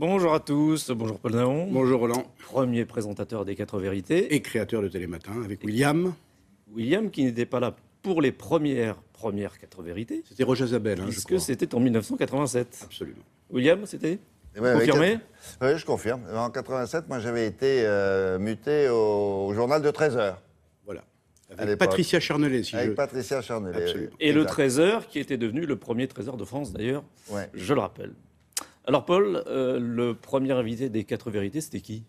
Bonjour à tous, bonjour Paul Naon. Bonjour Roland. Premier présentateur des 4 vérités. Et créateur de Télématin avec William. William qui n'était pas là pour les premières 4 vérités. C'était Roger Zabel, je crois. Puisque c'était en 1987. Absolument. William, c'était Ouais, confirmé? Oui, je confirme. En 87, moi j'avais été muté au journal de 13h. Voilà. Avec Patricia Charnelet, Patricia Charnelet. Absolument. Et le 13h qui était devenu le premier 13h de France d'ailleurs, Ouais. je le rappelle. Alors Paul, le premier invité des 4 vérités, c'était qui?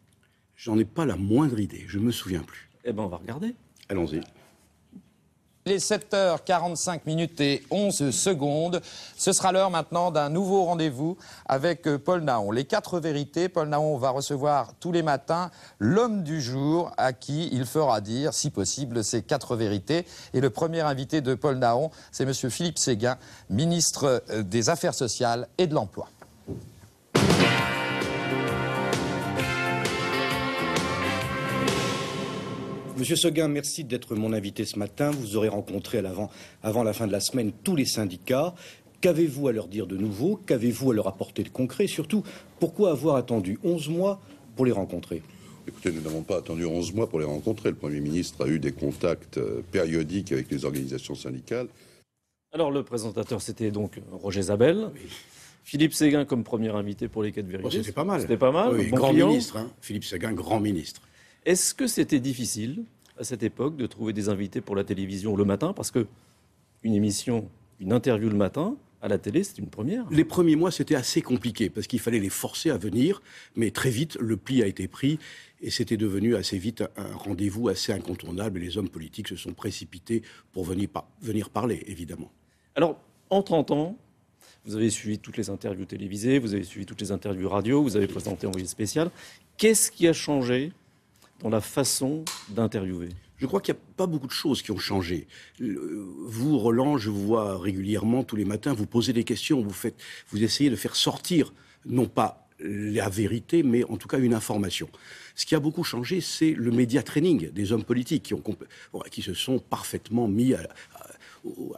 J'en ai pas la moindre idée, je me souviens plus. Eh bien on va regarder. Allons-y. Il est 7h45 et 11 secondes. Ce sera l'heure maintenant d'un nouveau rendez-vous avec Paul Naon. Les 4 vérités, Paul Naon va recevoir tous les matins l'homme du jour à qui il fera dire, si possible, ces 4 vérités. Et le premier invité de Paul Naon, c'est M. Philippe Séguin, ministre des Affaires sociales et de l'Emploi. Monsieur Séguin, merci d'être mon invité ce matin. Vous aurez rencontré avant la fin de la semaine tous les syndicats. Qu'avez-vous à leur dire de nouveau? Qu'avez-vous à leur apporter de concret? Surtout, pourquoi avoir attendu 11 mois pour les rencontrer? Écoutez, nous n'avons pas attendu 11 mois pour les rencontrer. Le Premier ministre a eu des contacts périodiques avec les organisations syndicales. Alors le présentateur, c'était donc Roger Zabel. Oui. Philippe Séguin comme premier invité pour les 4 vérités. Oh, c'était pas mal. C'était pas mal. Oui, bon grand client. ministre, Philippe Séguin, grand ministre. Est-ce que c'était difficile, à cette époque, de trouver des invités pour la télévision le matin? Parce que une émission, une interview le matin, à la télé, c'est une première. Les premiers mois, c'était assez compliqué, parce qu'il fallait les forcer à venir. Mais très vite, le pli a été pris, et c'était devenu assez vite un rendez-vous assez incontournable. Et les hommes politiques se sont précipités pour venir parler, évidemment. Alors, en 30 ans, vous avez suivi toutes les interviews télévisées, vous avez suivi toutes les interviews radio, vous avez présenté Envoyé spécial. Qu'est-ce qui a changé dans la façon d'interviewer? Je crois qu'il n'y a pas beaucoup de choses qui ont changé. Vous, Roland, je vous vois régulièrement tous les matins, vous posez des questions, vous essayez de faire sortir, non pas la vérité, mais en tout cas une information. Ce qui a beaucoup changé, c'est le média training des hommes politiques qui se sont parfaitement mis à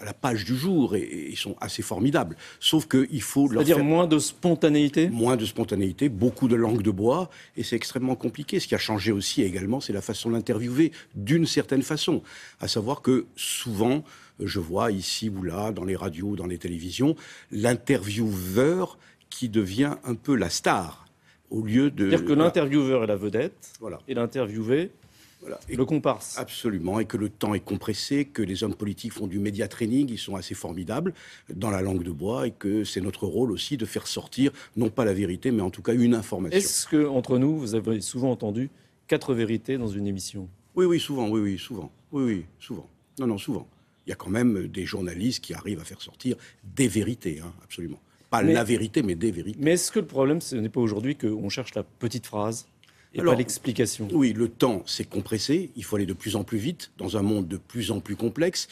la page du jour et ils sont assez formidables. Sauf qu'il faut leur C'est-à-dire faire moins de spontanéité? Moins de spontanéité, beaucoup de langue de bois, et c'est extrêmement compliqué. Ce qui a changé aussi également, c'est la façon d'interviewer d'une certaine façon. À savoir que souvent, je vois ici ou là, dans les radios, dans les télévisions, l'intervieweur qui devient un peu la star, au lieu de... C'est-à-dire que l'intervieweur est la vedette, voilà. Et l'interviewé, voilà. Le comparse. Absolument, et que le temps est compressé, que les hommes politiques font du média training, ils sont assez formidables dans la langue de bois, et que c'est notre rôle aussi de faire sortir, non pas la vérité, mais en tout cas une information. Est-ce que, entre nous, vous avez souvent entendu 4 vérités dans une émission? Oui, souvent, souvent. Oui, souvent. Non, souvent. Il y a quand même des journalistes qui arrivent à faire sortir des vérités, absolument. Pas la vérité, mais des vérités. Mais est-ce que le problème, ce n'est pas aujourd'hui qu'on cherche la petite phrase et pas l'explication? Oui, le temps s'est compressé. Il faut aller de plus en plus vite dans un monde de plus en plus complexe.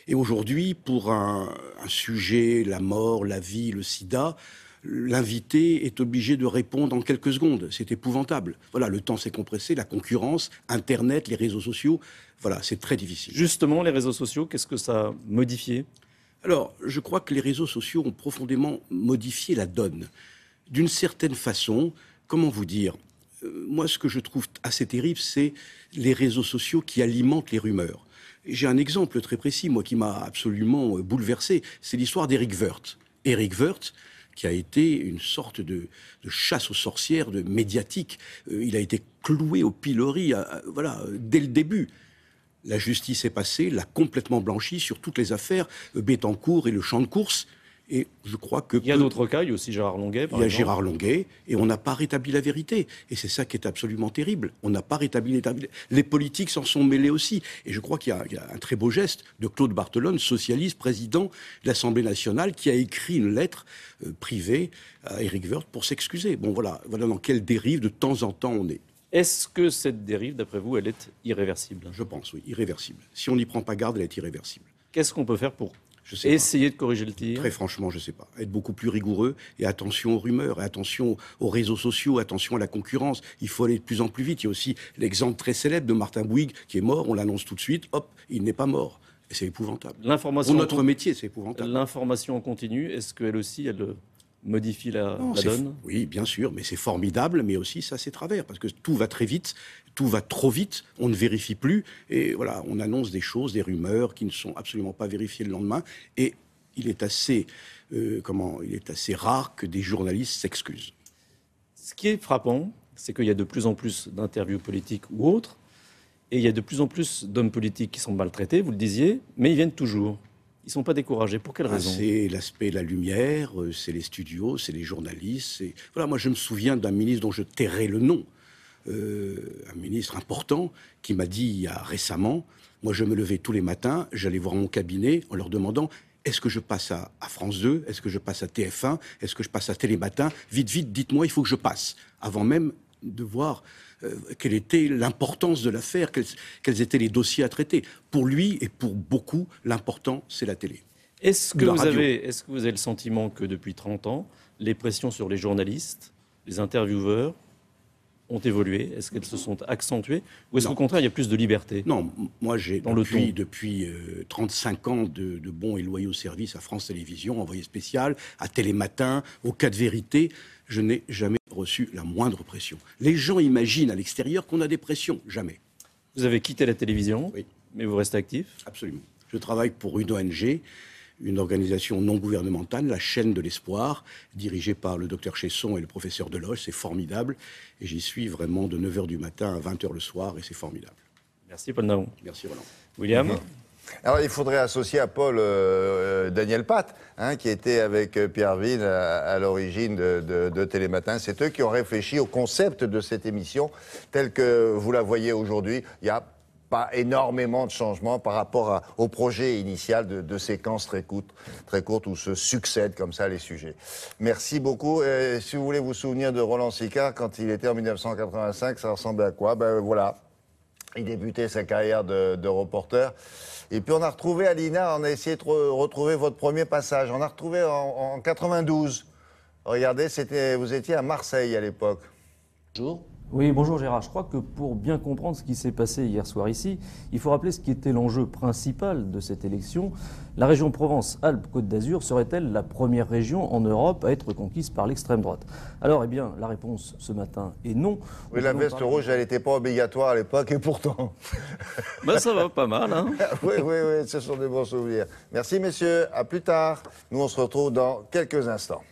Et aujourd'hui, pour un sujet, la mort, la vie, le sida, l'invité est obligé de répondre en quelques secondes. C'est épouvantable. Voilà, le temps s'est compressé, la concurrence, Internet, les réseaux sociaux. Voilà, c'est très difficile. Justement, les réseaux sociaux, qu'est-ce que ça a modifié? Alors, je crois que les réseaux sociaux ont profondément modifié la donne. D'une certaine façon, comment vous dire, moi, ce que je trouve assez terrible, c'est les réseaux sociaux qui alimentent les rumeurs. J'ai un exemple très précis, moi, qui m'a absolument bouleversé. C'est l'histoire d'Éric Woerth. Éric Woerth, qui a été une sorte de chasse aux sorcières, de médiatique. Il a été cloué au pilori, dès le début. La justice est passée, l'a complètement blanchi sur toutes les affaires, Bettencourt et le champ de course. Et je crois que... Il y a d'autres cas, il y a aussi Gérard Longuet, par exemple. Il y a Gérard Longuet, et on n'a pas rétabli la vérité. Et c'est ça qui est absolument terrible. On n'a pas rétabli... Les politiques s'en sont mêlés aussi. Et je crois qu'il y a un très beau geste de Claude Barthelone, socialiste, président de l'Assemblée nationale, qui a écrit une lettre privée à Éric Woerth pour s'excuser. Bon, voilà dans quelle dérive de temps en temps on est. Est-ce que cette dérive, d'après vous, elle est irréversible? Je pense, oui, irréversible. Si on n'y prend pas garde, elle est irréversible. Qu'est-ce qu'on peut faire pour essayer de corriger le tir? Très franchement, je ne sais pas. Être beaucoup plus rigoureux et attention aux rumeurs, et attention aux réseaux sociaux, attention à la concurrence. Il faut aller de plus en plus vite. Il y a aussi l'exemple très célèbre de Martin Bouygues qui est mort. On l'annonce tout de suite. Hop, il n'est pas mort. Et c'est épouvantable. Pour notre métier, c'est épouvantable. L'information en continu, est-ce qu'elle aussi, elle modifie la Non, donne? Oui, bien sûr, mais c'est formidable, mais aussi ça c'est travers, parce que tout va très vite, tout va trop vite, on ne vérifie plus, et voilà, on annonce des choses, des rumeurs qui ne sont absolument pas vérifiées le lendemain, et il est assez, il est assez rare que des journalistes s'excusent. Ce qui est frappant, c'est qu'il y a de plus en plus d'interviews politiques ou autres, et il y a de plus en plus d'hommes politiques qui sont maltraités, vous le disiez, mais ils viennent toujours. Ils ne sont pas découragés. Pour quelle raison? C'est l'aspect de la lumière, c'est les studios, c'est les journalistes. Voilà, moi je me souviens d'un ministre dont je tairai le nom, un ministre important qui m'a dit récemment, moi je me levais tous les matins, j'allais voir mon cabinet en leur demandant est-ce que je passe à France 2, est-ce que je passe à TF1, est-ce que je passe à Télématin, vite, vite, dites-moi, il faut que je passe, avant même de voir quelle était l'importance de l'affaire, quels étaient les dossiers à traiter. Pour lui et pour beaucoup, l'important, c'est la télé. Est-ce que vous avez le sentiment que depuis 30 ans, les pressions sur les journalistes, les intervieweurs, ont évolué? Est-ce qu'elles se sont accentuées? Ou est-ce qu'au contraire, il y a plus de liberté? Non, moi j'ai depuis 35 ans de bons et loyaux services à France Télévisions, envoyé spécial, à Télématin, au Cas de Vérité. Je n'ai jamais reçu la moindre pression. Les gens imaginent à l'extérieur qu'on a des pressions. Jamais. Vous avez quitté la télévision, oui, mais vous restez actif? Absolument. Je travaille pour une ONG, une organisation non gouvernementale, la Chaîne de l'Espoir, dirigée par le docteur Chesson et le professeur Deloche. C'est formidable. Et j'y suis vraiment de 9h du matin à 20h le soir, et c'est formidable. Merci Paul Nahon. Merci Roland. William? Alors, il faudrait associer à Paul Daniel Pat, qui était avec Pierre Vine à l'origine de Télématin. C'est eux qui ont réfléchi au concept de cette émission, telle que vous la voyez aujourd'hui. Il n'y a pas énormément de changements par rapport au projet initial de séquences très courtes où se succèdent comme ça les sujets. Merci beaucoup. Et si vous voulez vous souvenir de Roland Sicard, quand il était en 1985, ça ressemblait à quoi? Ben voilà, il débutait sa carrière de reporter. Et puis on a retrouvé Alina, on a essayé de retrouver votre premier passage. On a retrouvé en 92. Regardez, vous étiez à Marseille à l'époque. Bonjour. Oui, bonjour Gérard. Je crois que pour bien comprendre ce qui s'est passé hier soir ici, il faut rappeler ce qui était l'enjeu principal de cette élection. La région Provence-Alpes-Côte d'Azur serait-elle la première région en Europe à être conquise par l'extrême droite? Alors, eh bien, la réponse ce matin est non. Oui, la veste rouge, elle n'était pas obligatoire à l'époque, et pourtant... Ben, ça va pas mal, hein. Oui, ce sont des bons souvenirs. Merci, messieurs. À plus tard. Nous, on se retrouve dans quelques instants.